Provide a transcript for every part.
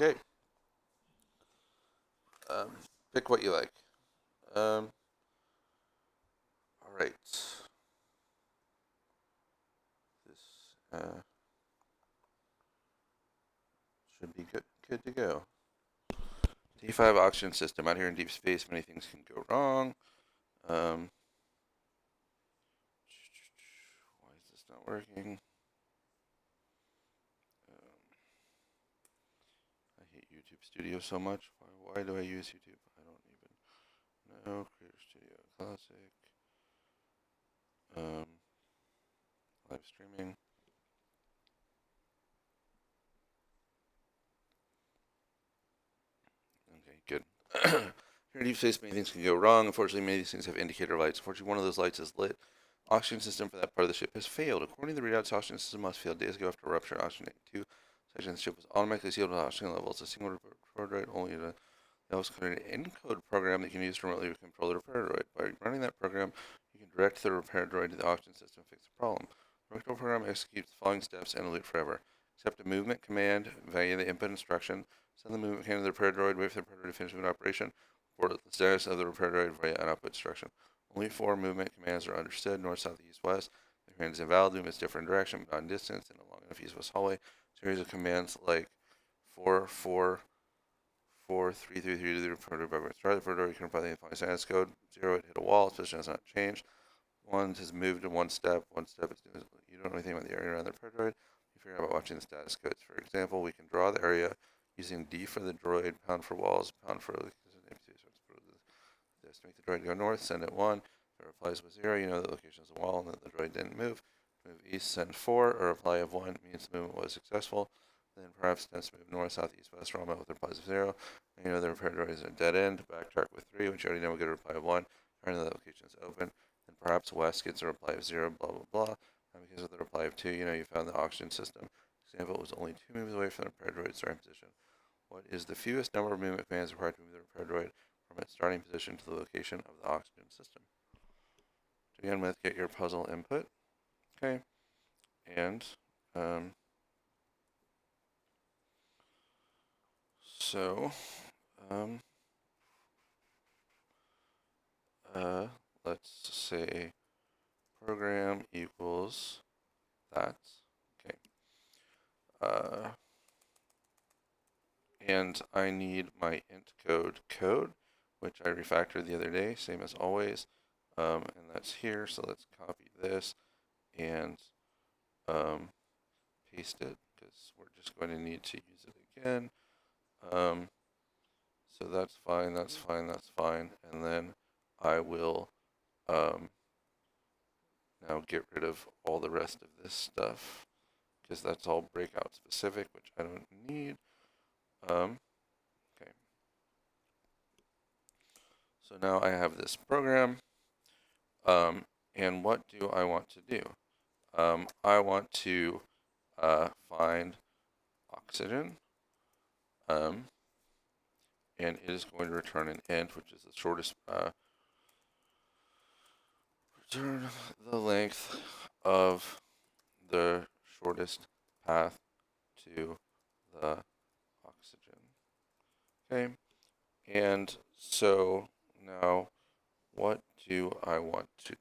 Okay. Pick what you like. All right. This should be good to go. D5 oxygen system. Out here in deep space, many things can go wrong. Why is this not working? I hate YouTube Studio so much. Why do I use YouTube? I don't even know. Creator Studio Classic. Live streaming. Okay, good. Here in deep space, many things can go wrong. Unfortunately, many of these things have indicator lights. Unfortunately, one of those lights is lit. Oxygen system for that part of the ship has failed. According to the readouts, oxygen system must fail days ago after rupture. Oxygen 2 section of the ship was automatically sealed with oxygen levels. A single repair droid only that was coded an encode program that you can use to remotely control the repair droid. By running that program, you can direct the repair droid to the oxygen system and fix the problem. The control program executes the following steps and will do it forever. Accept a movement command via the input instruction. Send the movement command to the repair droid. Wait for the repair droid to finish movement operation. Report the status of the repair droid via an output instruction. Only 4 movement commands are understood: north, south, east, west. The command is invalid. Movement is different direction, but not in distance, in a long enough east-west hallway. A series of commands like 4, 4, 4, 3, 3, 3 to the repair droid. By start the repair droid, you can apply the following status code. 0, it hit a wall. Its position has not changed. 1 has moved in 1 step. 1 step is doing. You don't know anything about the area around the repair droid. You figure out by watching the status codes. For example, we can draw the area using D for the droid, pound for walls, pound for this to make the droid go north, send it 1. If it replies with 0, you know the location is a wall and that the droid didn't move. Move east, send 4. A reply of 1 means the movement was successful. Then perhaps attempts to move north, south, east, west, or with replies of 0. And you know the repair droid is a dead end. Backtrack with 3, which you already know will get a reply of 1. I know the location is open. Then perhaps west gets a reply of 0, blah, blah, blah. And because of the reply of 2, you know you found the oxygen system. Example, it was only 2 moves away from the repair droid's starting position. What is the fewest number of movement commands required to move the repair droid from its starting position to the location of the oxygen system? To begin with, get your puzzle input. Okay. And so let's say program equals that. Okay. And I need my int code, which I refactored the other day, same as always. And that's here, so let's copy this and paste it, because we're just going to need to use it again. So that's fine, that's fine, that's fine. And then I will now get rid of all the rest of this stuff, because that's all breakout specific, which I don't need. Okay. So now I have this program. And what do I want to do? I want to find oxygen. And it is going to return an int, which is the shortest, return the length of the shortest path to the oxygen. Okay, and so now what do I want to do?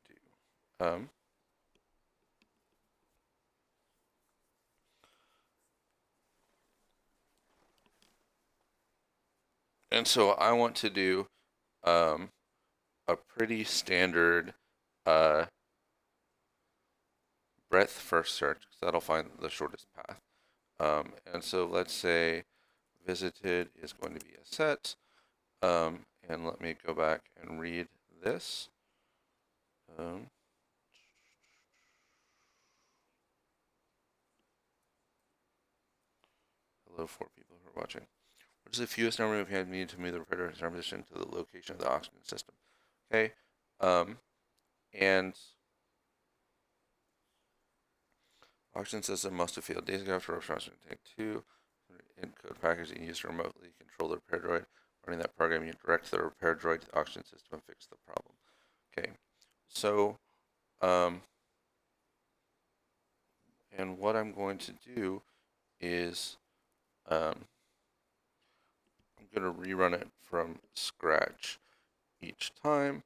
And so I want to do a pretty standard breadth first search, because that'll find the shortest path. And so let's say visited is going to be a set. And let me go back and read this. Hello, 4 people who are watching. What is the fewest number of hands needed to move the predator transition to the location of the oxygen system? Okay. And oxygen system must have failed days ago after oxygen tank 2. Encode package that you use to remotely control the repair droid. Running that program, you direct the repair droid to the oxygen system and fix the problem. Okay. So, and what I'm going to do is going to rerun it from scratch each time.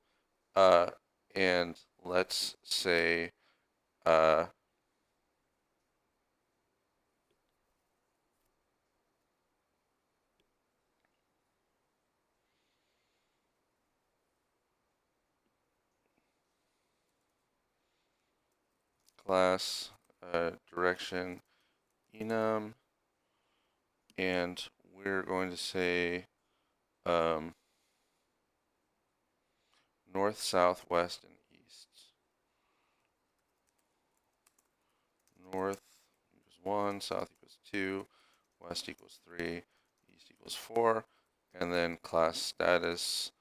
And let's say class direction enum, and we're going to say north, south, west, and east. North equals 1, south equals 2, west equals 3, east equals 4, and then class status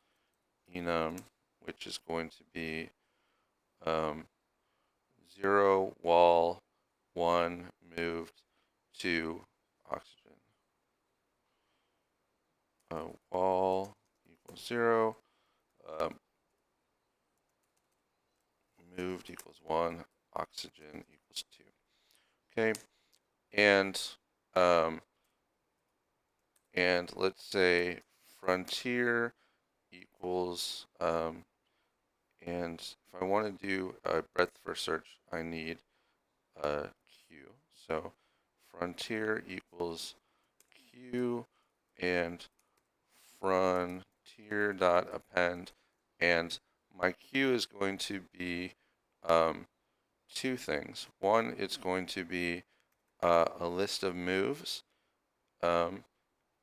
enum, which is going to be 0 wall, 1 moved, 2 oxygen. Wall equals 0, moved equals 1, oxygen equals 2. Okay, and let's say frontier equals and if I want to do a breadth first search, I need a Q. So frontier equals Q and frontier dot append, and my Q is going to be two things. One, it's going to be a list of moves, and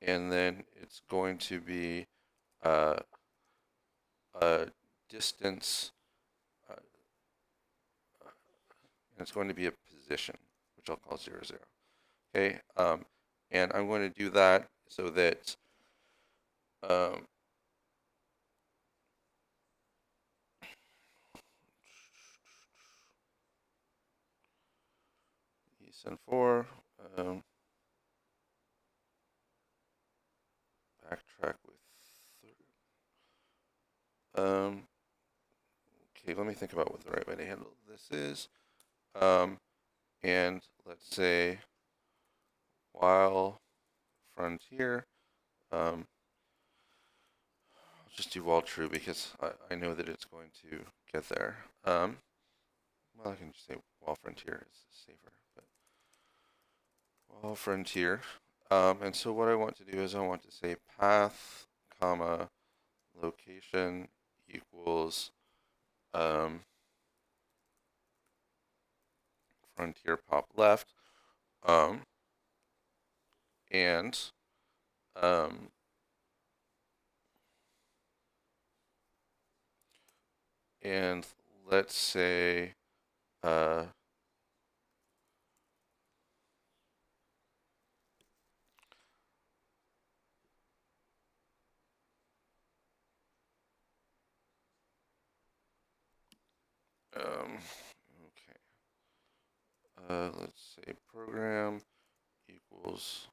then it's going to be a distance, and it's going to be a position, which I'll call 0, 0. Okay, and I'm going to do that so that send 4, backtrack with okay, let me think about what the right way to handle this is. And let's say while frontier, I'll just do while true because I know that it's going to get there. Well, I can just say while frontier is safer, but while frontier. And so what I want to do is I want to say path, comma, location equals frontier pop left, and let's say okay. Let's say program equals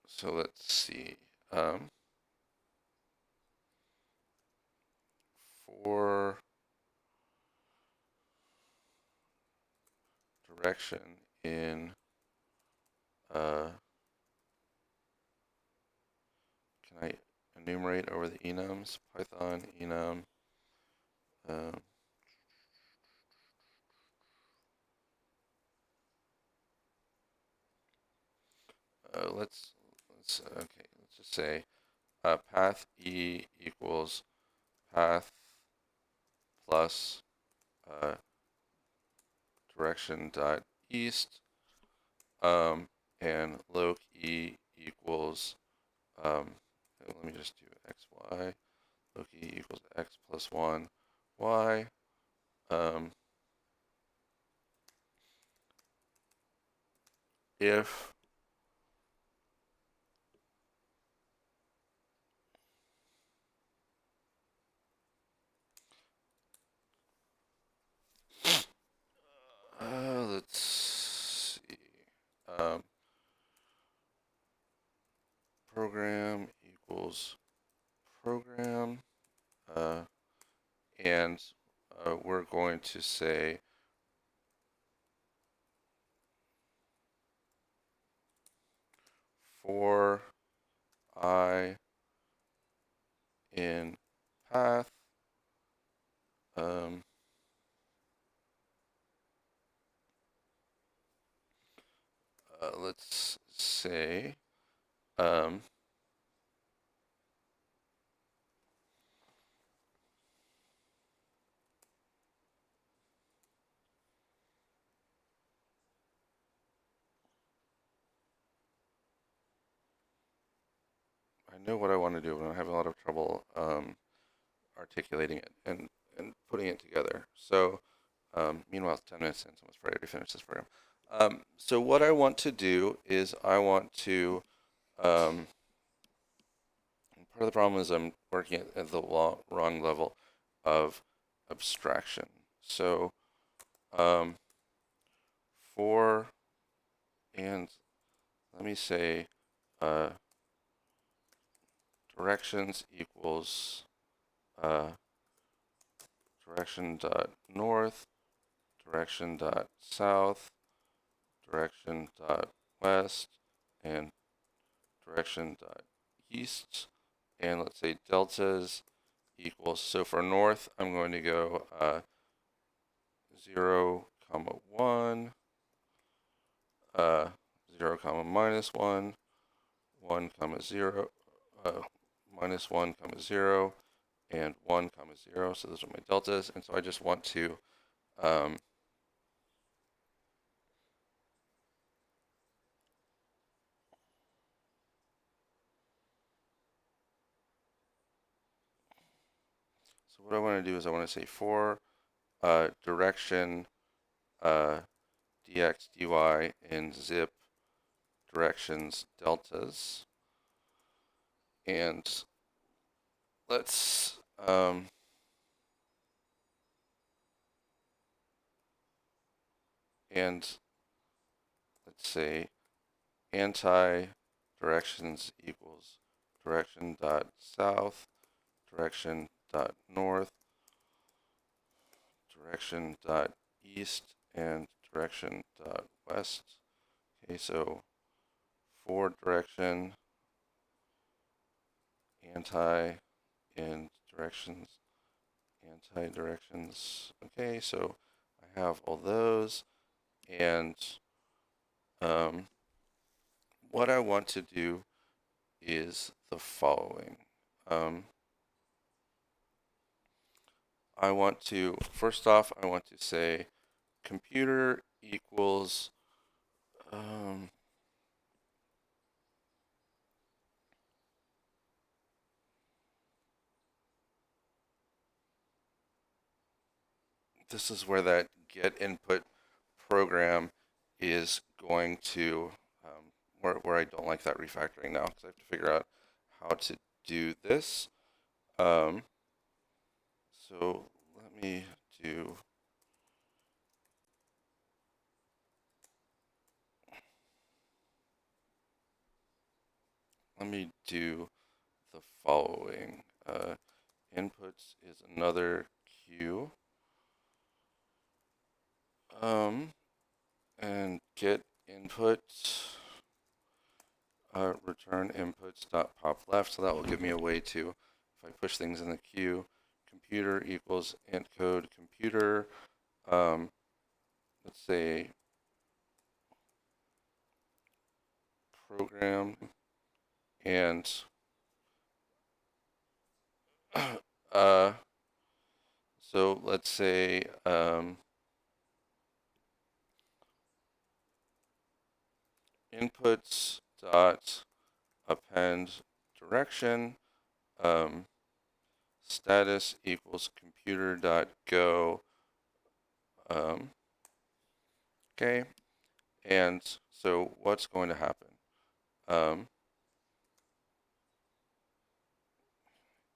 so let's see. For direction in can I enumerate over the enums? Python enum. Let's just say path E equals path plus direction dot east, and loc E equals let me just do x y. Loc E equals x plus 1 y. If let's see. Program equals program, and we're going to say for I in path, let's say I know what I want to do, but I'm having a lot of trouble articulating it and putting it together. So, meanwhile, it's 10 minutes in, so I'm afraid to finish this program. So what I want to do is I want to, part of the problem is I'm working at the wrong level of abstraction. So, for, and let me say, directions equals direction dot north, direction dot south, direction dot west, and direction dot east. And let's say deltas equals, so for north, I'm going to go 0, comma 1, 0, comma minus 1, 1, comma 0, minus 1, comma 0, and 1, comma 0. So those are my deltas. And so I just want to so what I want to do is I want to say for direction dx dy in zip directions deltas, and let's and let's say anti directions equals direction dot south, direction dot north, direction dot east, and direction dot west. Okay, so for direction, anti, and directions, anti-directions. Okay, so I have all those, and what I want to do is the following. I want to, first off, I want to say computer equals, this is where that get input program is going to, where I don't like that refactoring now, because I have to figure out how to do this. So let me do, the following. Inputs is another queue. And get inputs, return inputs dot pop left. So that will give me a way to, if I push things in the queue, computer equals int code computer. Let's say program, and so let's say inputs dot append direction, status equals computer dot go. Okay, and so what's going to happen?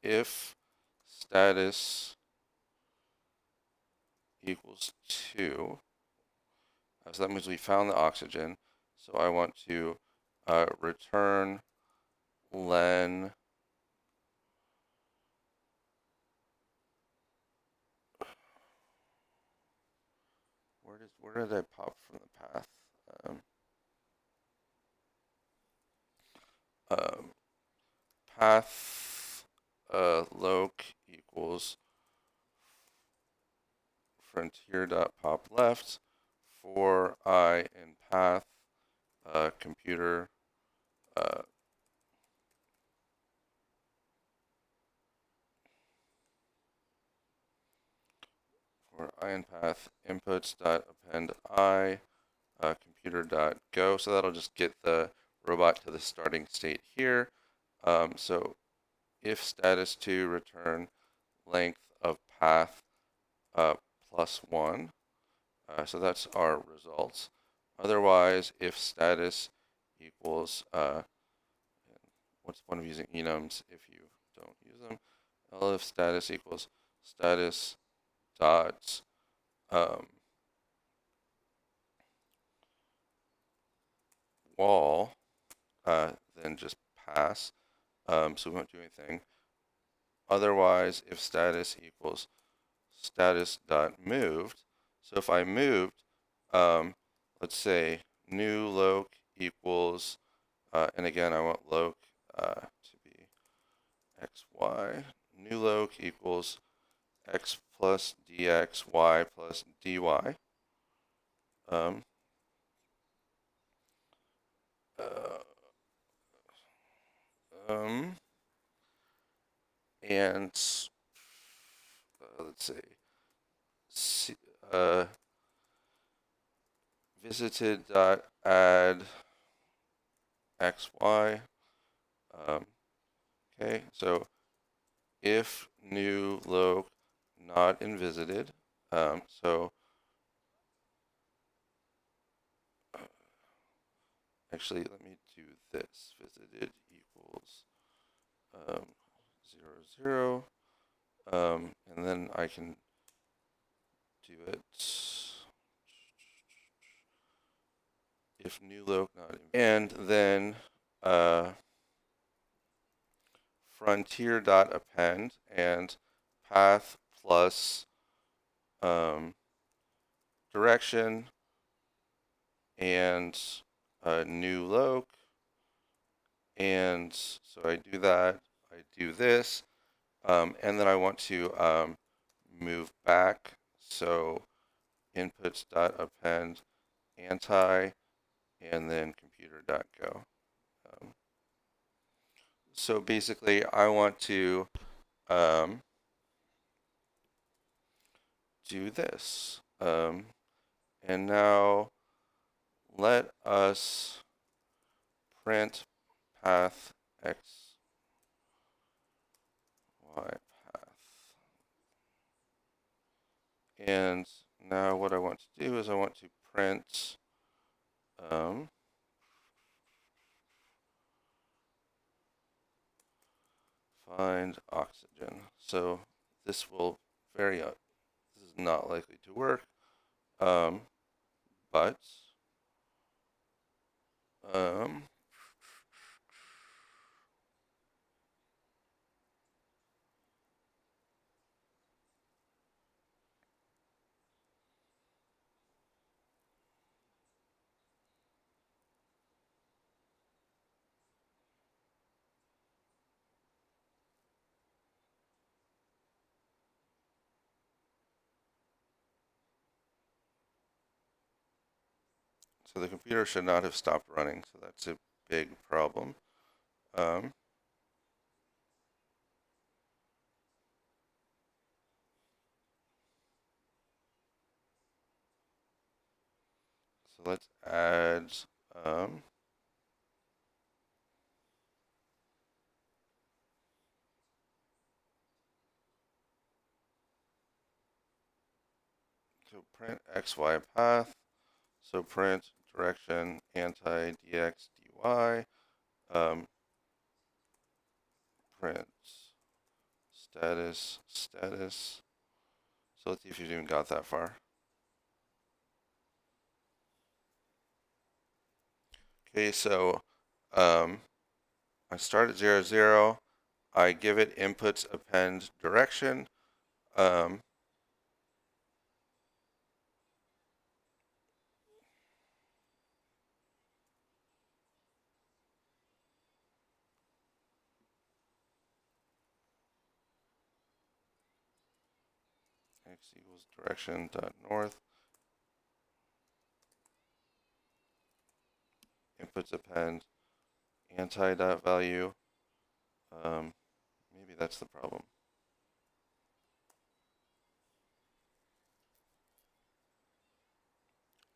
If status equals 2, so that means we found the oxygen. So I want to return len where did I pop from the path? Um, path loc equals frontier.pop left for I in path computer for I in path inputs dot append I computer dot go. So that'll just get the robot to the starting state here. So if status to return length of path plus 1. So that's our results. Otherwise, if status equals, what's the point of using enums if you don't use them? Well, if status equals status dot wall, then just pass. So we won't do anything. Otherwise, if status equals status dot moved, so if I moved, let's say new loc equals, and again I want loc to be xy. New loc equals x plus dx, y plus dy. Um, uh, and let's see, visited dot add xy. Okay, so if new loc not in visited, so actually let me do this. Visited equals 0, 0, and then I can do it if new loc not in, and then frontier dot append and path plus direction and new loc, and so I do that. I do this, and then I want to move back. So inputs dot append anti, and then computer dot go. So basically, I want to do this. And now let us print path x, y path. And now what I want to do is I want to print find oxygen. So this will this is not likely to work, but so the computer should not have stopped running, so that's a big problem. So let's add so print xy path. So print direction anti dx dy. Print status. So let's see if you've even got that far. Okay, so I start at 0, 0. I give it inputs append direction. x equals direction dot north. Inputs append anti dot value. Maybe that's the problem.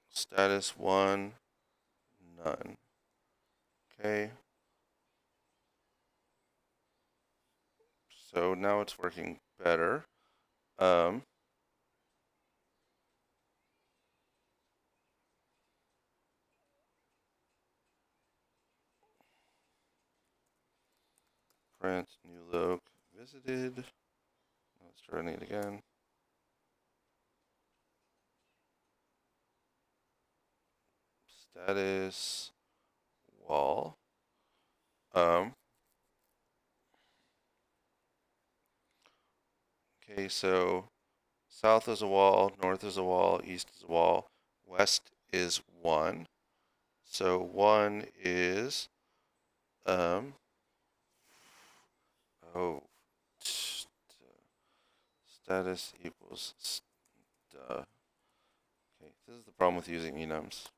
Status 1, none. Okay. So now it's working better. Print new loc visited. Let's try running it again. Status wall. Okay, so south is a wall, north is a wall, east is a wall, west is 1. So 1 is, oh, status equals, okay, this is the problem with using enums.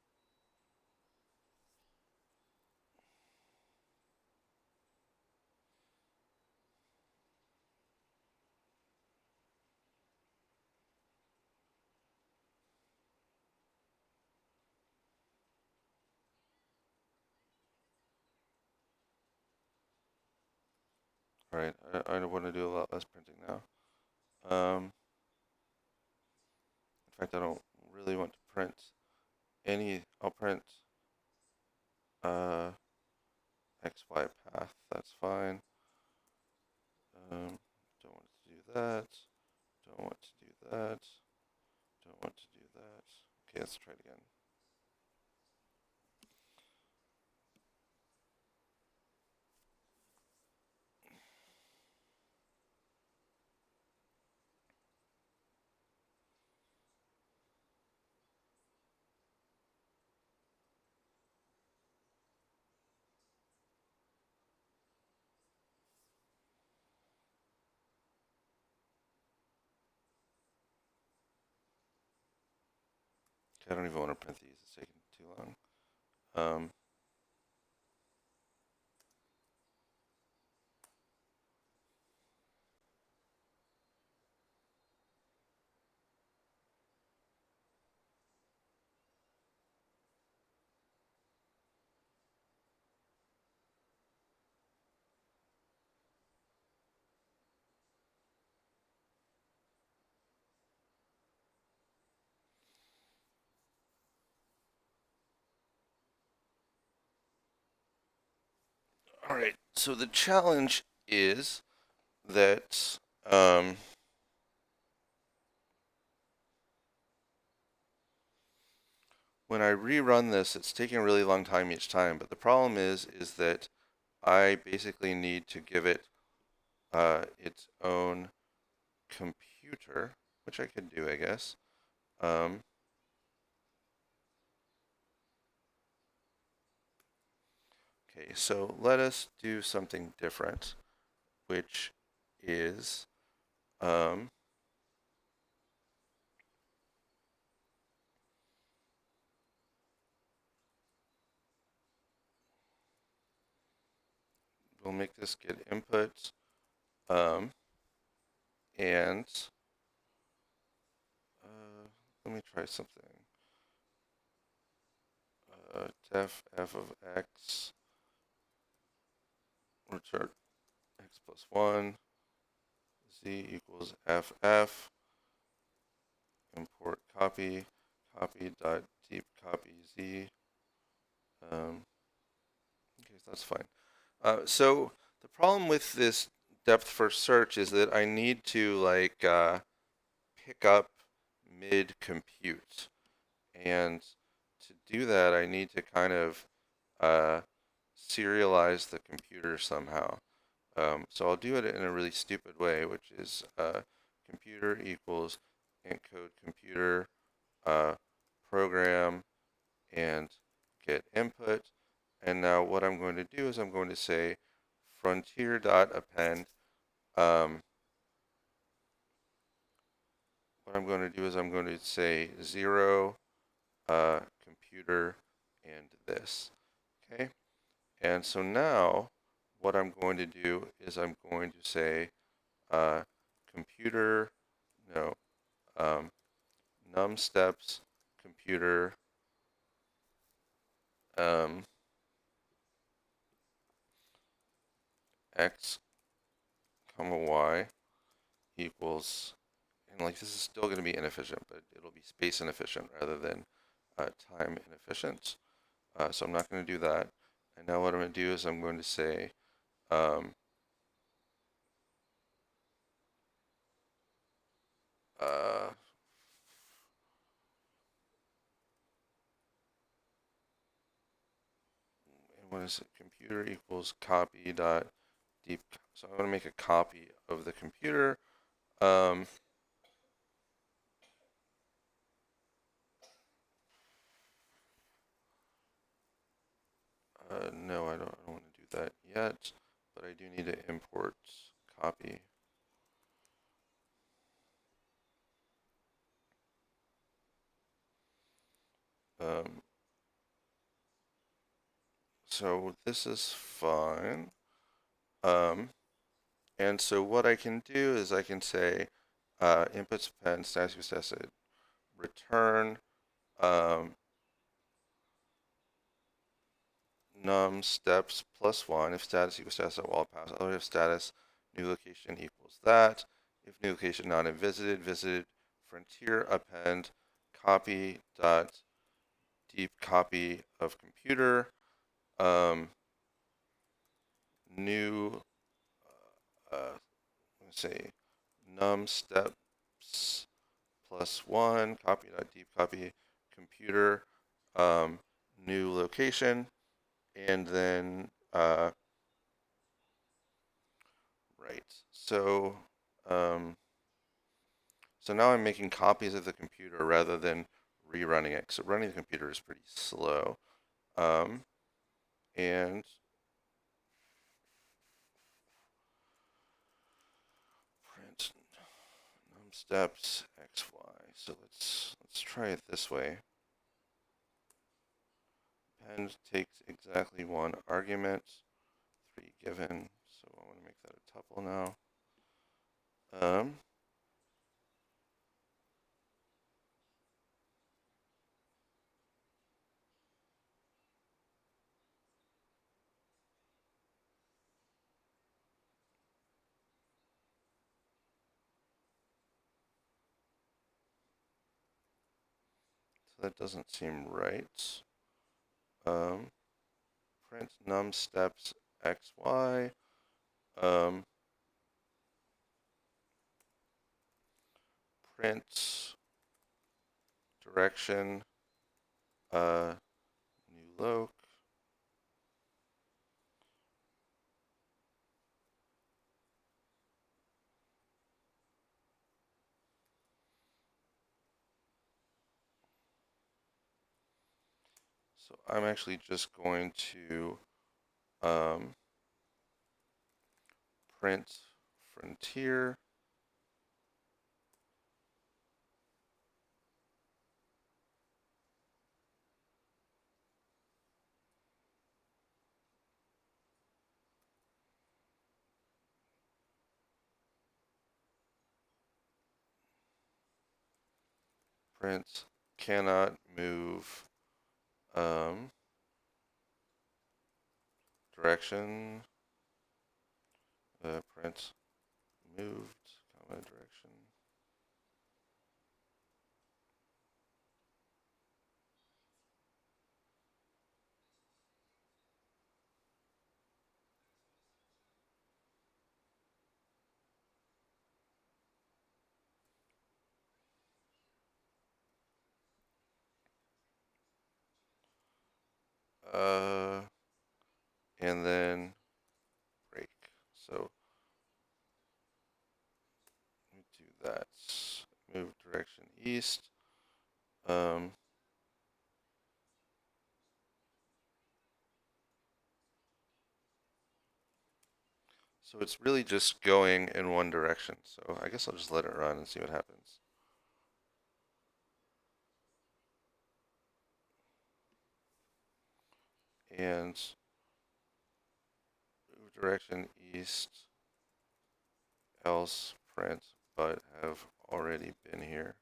All right, I want to do a lot less printing now. In fact, I don't really want to print any. I'll print XY path. That's fine. Don't want to do that. Don't want to do that. Don't want to do that. Okay, let's try it again. Okay, I don't even want to print these. It's taking too long. All right, so the challenge is that when I rerun this, it's taking a really long time each time. But the problem is that I basically need to give it its own computer, which I could do, I guess. Okay, so let us do something different, which is we'll make this get input and let me try something. Def f of x return x plus 1 z equals ff import copy dot deep copy z. Okay, so that's fine. So the problem with this depth first search is that I need to like pick up mid compute, and to do that I need to kind of serialize the computer somehow. So I'll do it in a really stupid way, which is computer equals encode computer program and get input. And now what I'm going to do is I'm going to say frontier.append what I'm going to do is I'm going to say 0, computer, and this. Okay, and so now what I'm going to do is I'm going to say computer, no, num steps, computer, x comma y equals, and like this is still going to be inefficient, but it'll be space inefficient rather than time inefficient. So I'm not going to do that. And now what I'm going to do is I'm going to say uh, and what is it? Computer equals copy dot deep. So I'm going to make a copy of the computer. No, I don't want to do that yet, but I do need to import copy. So this is fine. And so what I can do is I can say inputs append status equals status return num steps plus 1 if status equals status at wall pass, other if status new location equals that. If new location not visited, visited frontier append copy dot deep copy of computer new let's say num steps plus 1 copy dot deep copy computer new location, and then right. So so now I'm making copies of the computer rather than rerunning it. So running the computer is pretty slow. And print num steps xy. So let's try it this way. Append takes exactly 1 argument, 3 given. So I want to make that a tuple now. So that doesn't seem right. Print num steps xy. Print direction new loc. So I'm actually just going to print frontier. Print cannot move direction. Print moved, comma direction. And then break. So let me do that. Move direction east. So it's really just going in one direction. So I guess I'll just let it run and see what happens. and move direction east, else print, but have already been here.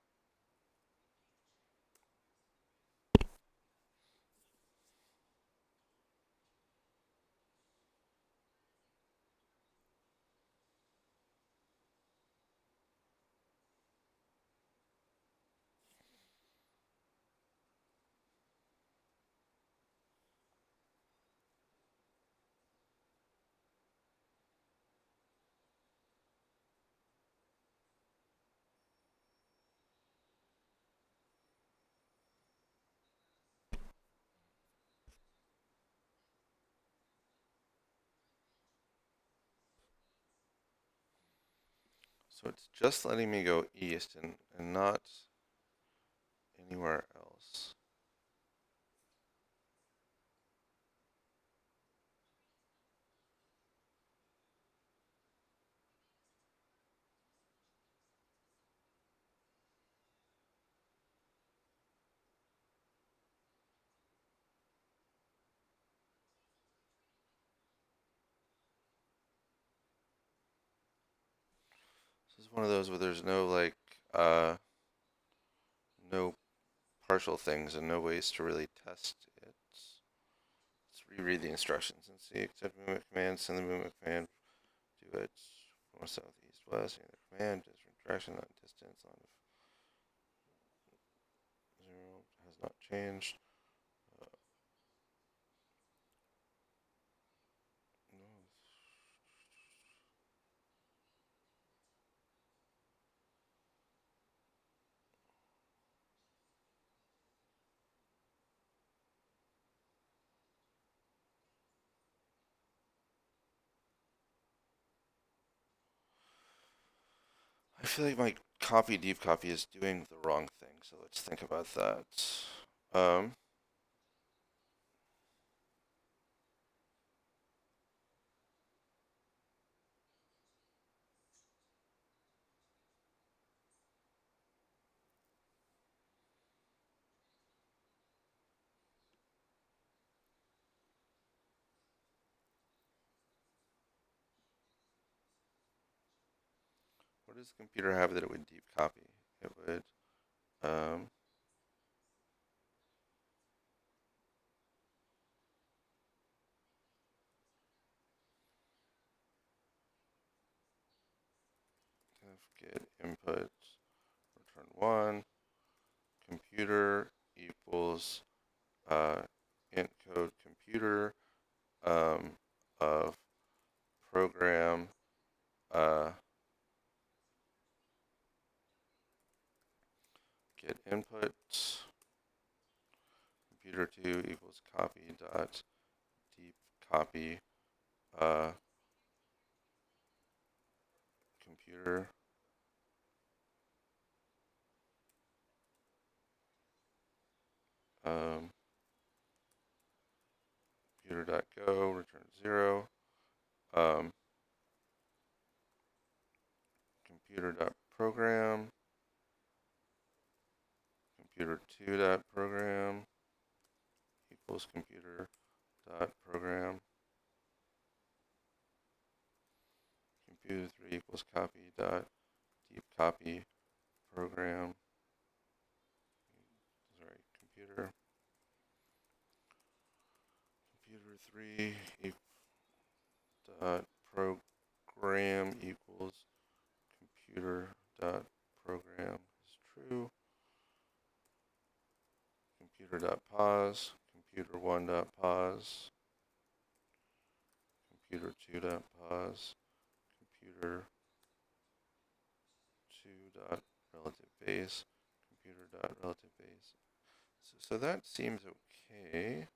So it's just letting me go east and not anywhere else. This is one of those where there's no like no partial things and no ways to really test it. Let's reread the instructions and see. Accept movement command, send the movement command, do it north, south, east, west, the command, different direction, not distance, on 0 has not changed. No. I feel like my copy deep copy is doing the wrong thing, so let's think about that. Um, what does the computer have that it would deep copy? It would um, get input, return 1, computer equals int code computer of program get input, computer 2 equals copy dot deep copy computer computer.go return 0 computer.program computer2.program equals computer.program computer3 equals copy dot deep copy program computer3 dot program equals computer dot program is true. Computer dot pause computer1 dot pause computer2 dot pause computer2 dot relative base computer dot relative base. So that seems okay.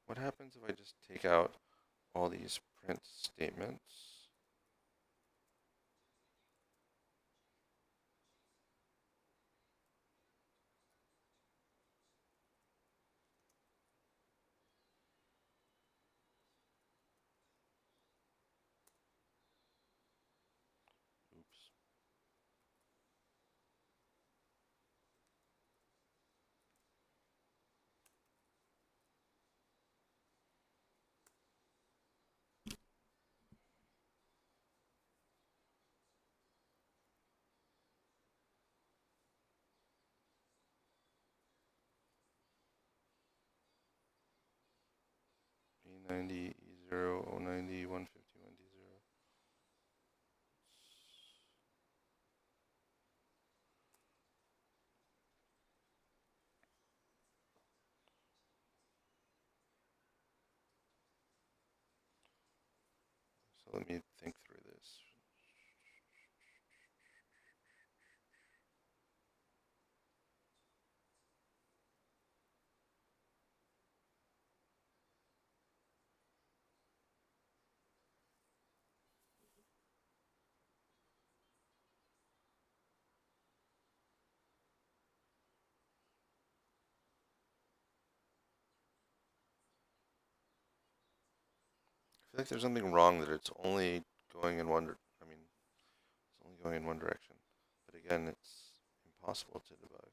What happens if I just take out all these print statements? Oops. 90 E0 090 150 1D0. So let me think through this. I feel like there's something wrong that it's only going in one. I mean, it's only going in one direction. But again, it's impossible to debug.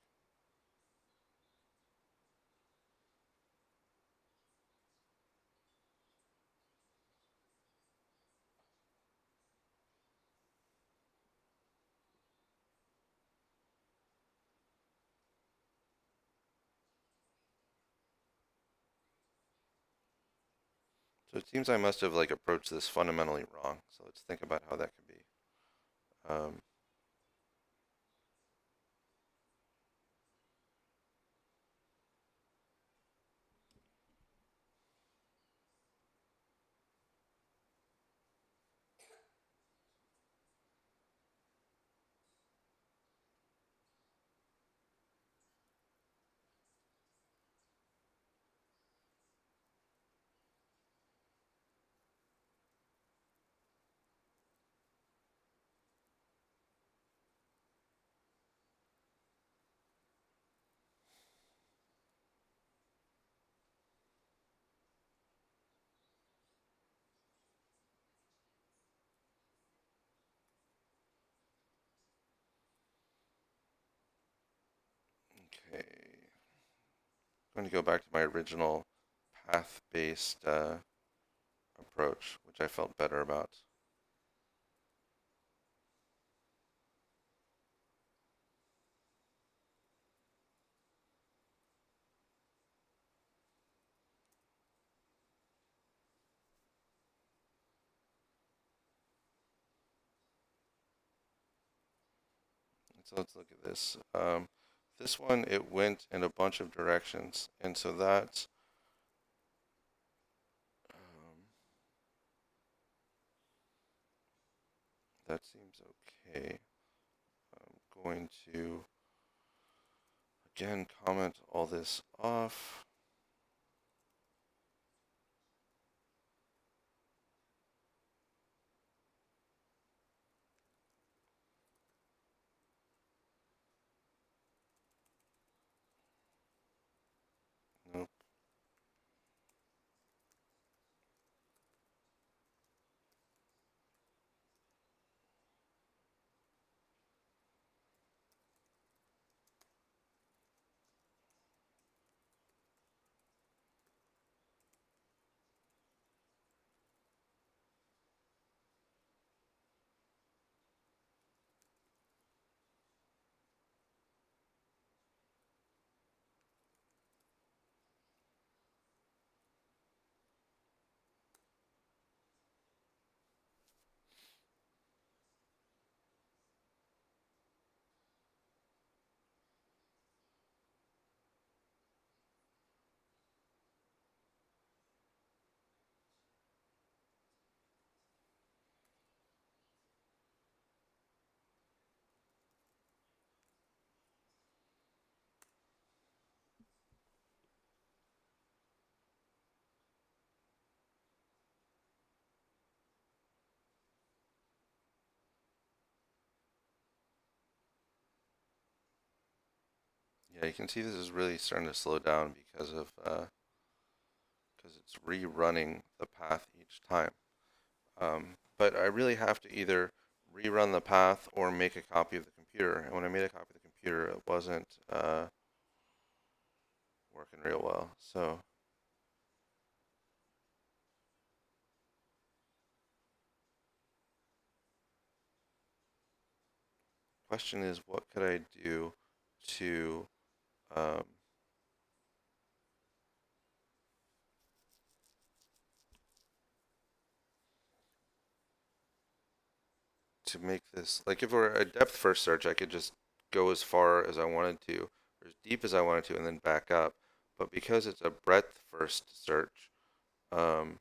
So it seems I must have like approached this fundamentally wrong. So let's think about how that could be. Um, okay. I'm going to go back to my original path-based approach, which I felt better about. So let's look at this. This one, it went in a bunch of directions, and so that seems okay. I'm going to again comment all this off. Nope. Yeah, you can see this is really starting to slow down because of because it's rerunning the path each time. But I really have to either rerun the path or make a copy of the computer. And when I made a copy of the computer, it wasn't working real well. So question is, what could I do to um, to make this, like if it were a depth first search, I could just go as far as I wanted to, or as deep as I wanted to, and then back up. But because it's a breadth first search, um,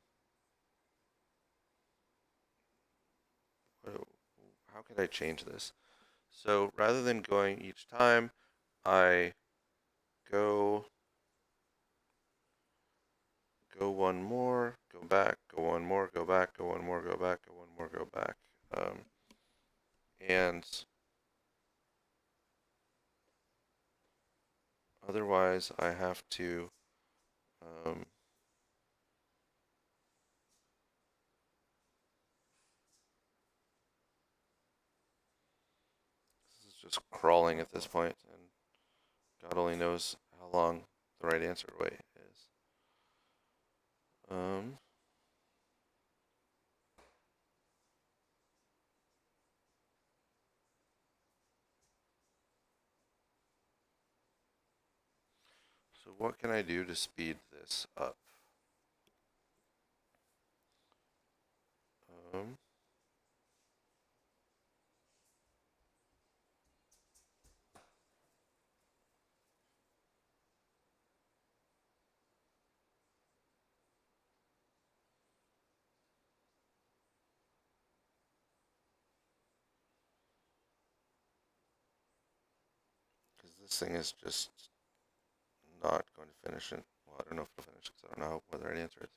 how could I change this? So rather than going each time, I go one more, go back, go one more, go back, go one more, go back, go one more, go back. And otherwise, I have to um, this is just crawling at this point, and God only knows how long the right answer way is. So what can I do to speed this up? Um, because this thing is just not going to finish it. Well, I don't know if it'll finish because I don't know what the right answer is.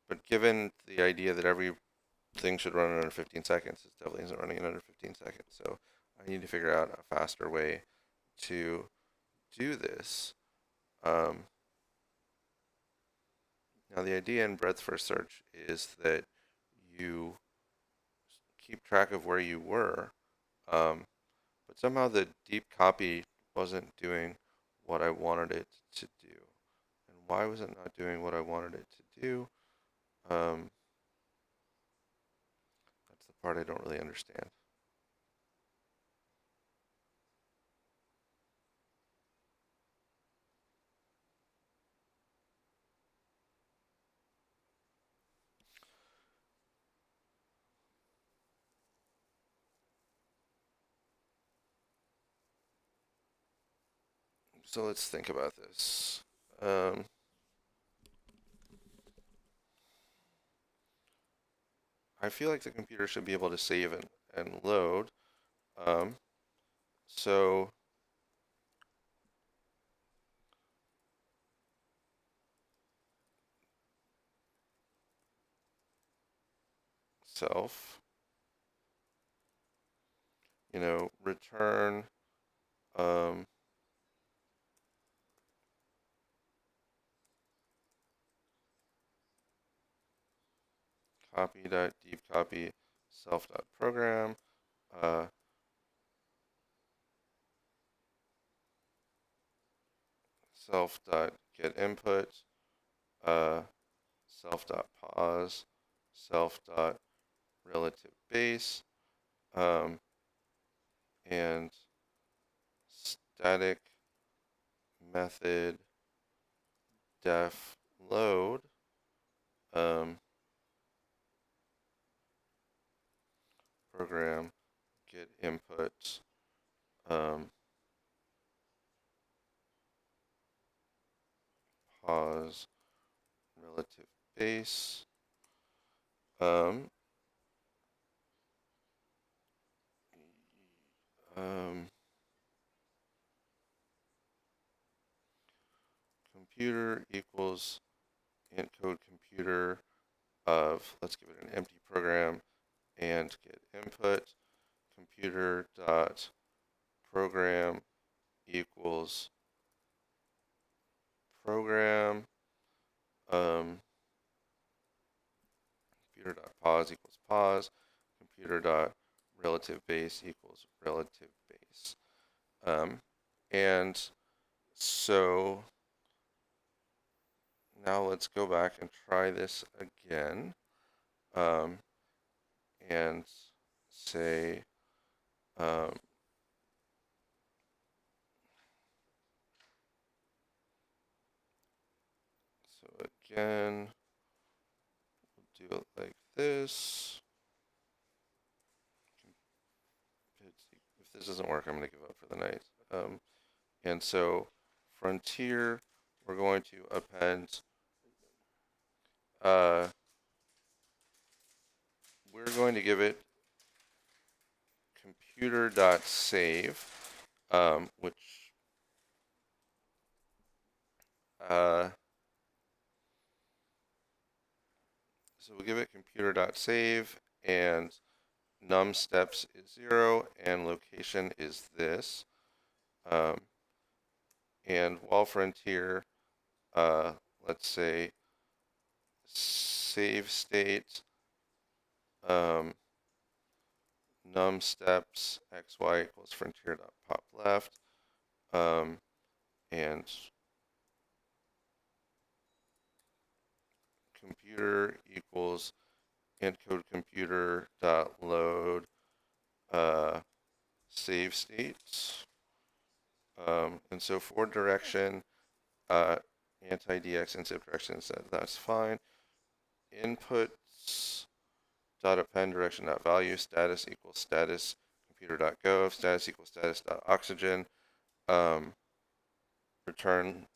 But given the idea that everything should run in under 15 seconds, it definitely isn't running in under 15 seconds. So I need to figure out a faster way to do this. Now the idea in breadth first search is that you keep track of where you were, but somehow the deep copy wasn't doing what I wanted it to do. And why was it not doing what I wanted it to do? That's the part I don't really understand. So let's think about this. I feel like the computer should be able to save and load. So self, return copy.deep copy self.program, self.get input, self.pause, self.relative base, and static method def load, program get input, pause, relative base, um, um, computer equals int code computer of, let's give it an empty program, and get input, computer dot program equals program, computer dot pause equals pause, computer dot relative base equals relative base. And so now let's go back and try this again, and say, so again, we'll do it like this. this doesn't work, I'm going to give up for the night. And so frontier, we're going to append, we're going to give it computer.save, which, so we'll give it computer.save, and num steps is 0, and location is this. And while frontier, let's say save state, num steps xy equals frontier.pop left, and computer equals encode computer dot load save states. And so for direction, anti-dx and zip directions, that's fine. Inputs dot append direction dot value, status equals status computer dot gov, status equals status dot oxygen, return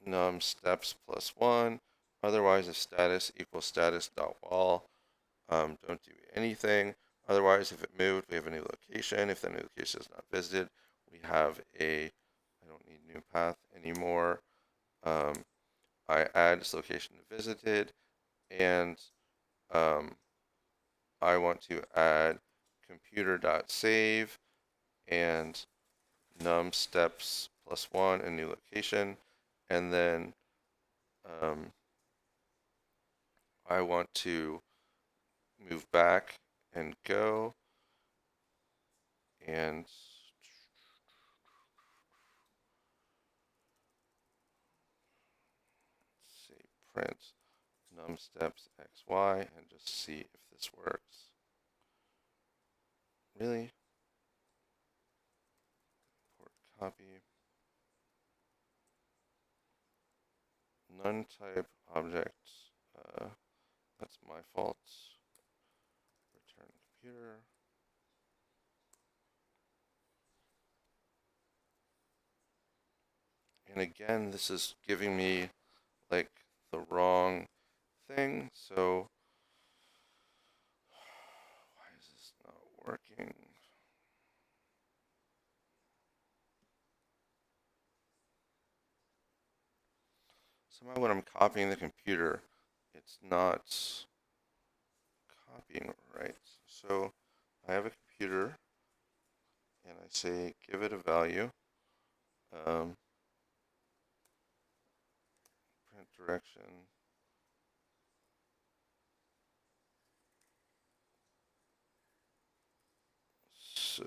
num steps plus 1. Otherwise, if status equals status dot wall, don't do anything. Otherwise, if it moved, we have a new location. If the new location is not visited, we have a, I don't need new path anymore. I add this location to visited, and I want to add computer.save and num steps plus 1 and new location, and then I want to move back and go and say print num steps xy and just see if this works. Really? Import copy. None type object. That's my fault. Return computer. And again, this is giving me like the wrong thing. So why is this not working? Somehow when I'm copying the computer, it's not copying right. So I have a computer and I say give it a value. Print direction. So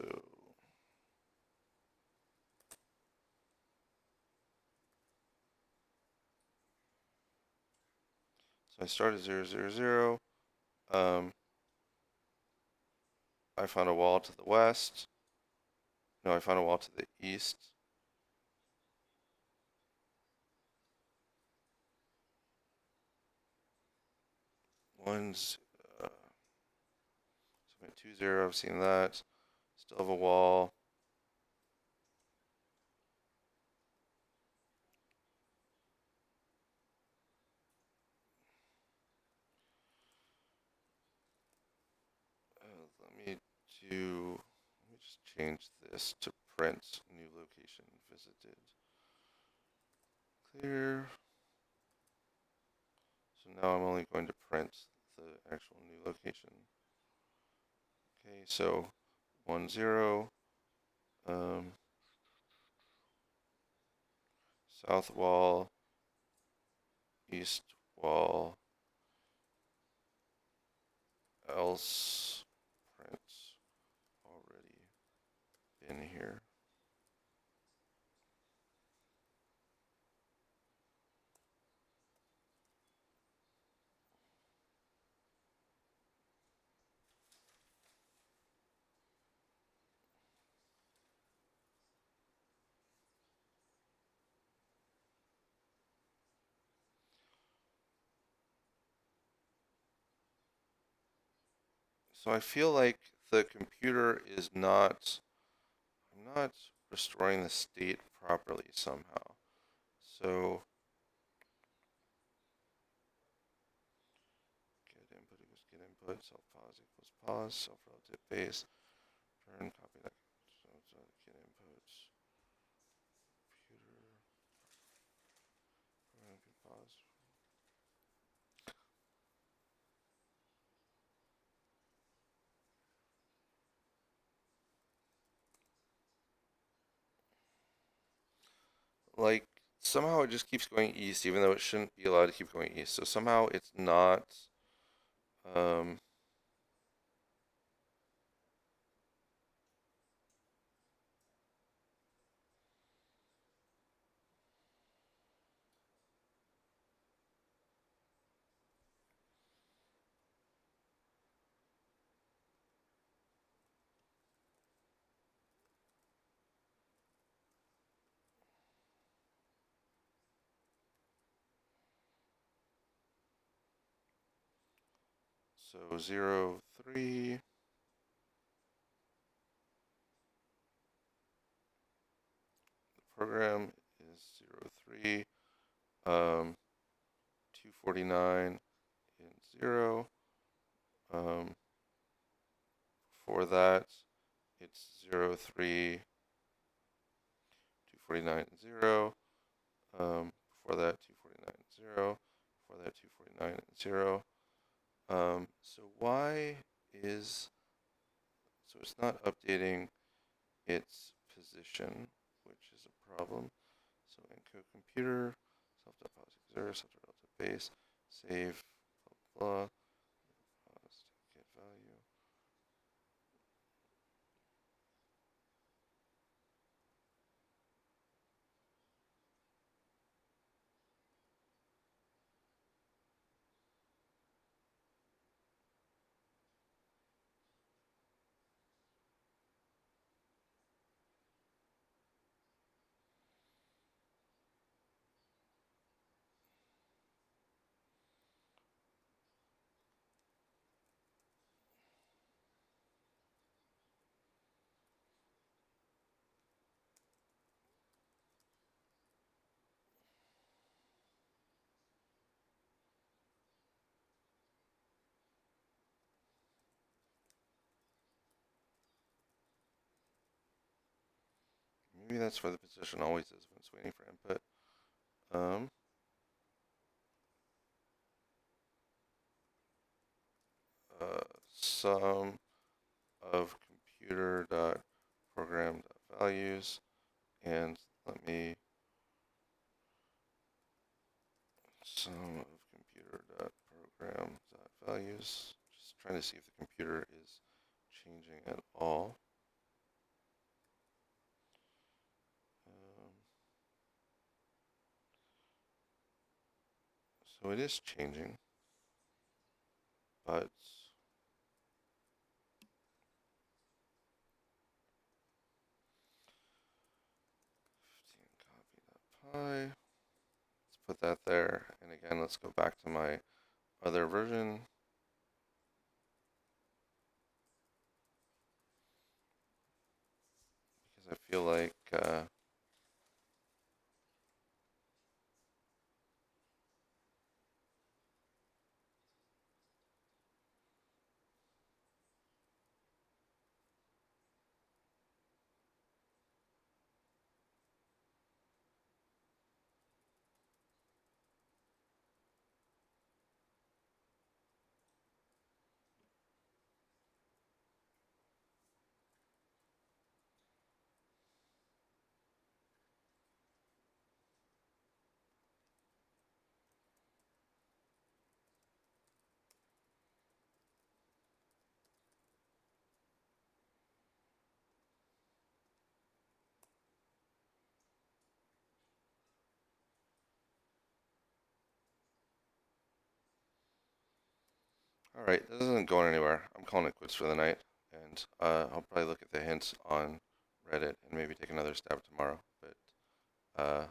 I started 0, 0, 0. I found a wall to the west. No, I found a wall to the east. One's 2, 0. I've seen that. Still have a wall. Let me just change this to print new location visited. Clear. So now I'm only going to print the actual new location. Okay, so 1, 0. South wall, east wall, else print already been here. So I feel like the computer is not, I'm not restoring the state properly somehow. So get input equals get input, self pause equals pause, self relative base, turn, copy that, so get inputs, computer, program can pause. Like, somehow it just keeps going east, even though it shouldn't be allowed to keep going east. So somehow it's not, um, so 0, 3, program is 0, 3, 249 and 0. For that, it's 0, 3, 249 and 0. For that, 249 and 0. For that, 249 and 0. So why is, so it's not updating its position, which is a problem. So encode computer, self.pos 0, self.relative base, save, blah, blah, pause, get value. Maybe that's where the position always is when it's waiting for input. Sum of computer dot program dot values, and let me sum of computer dot program dot values. Just trying to see if the computer is changing at all. So it is changing, but copy.py. Let's put that there. And again, let's go back to my other version. Because I feel like all right, this isn't going anywhere. I'm calling it quits for the night, and I'll probably look at the hints on Reddit and maybe take another stab tomorrow. But yeah,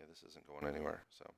this isn't going anywhere. So.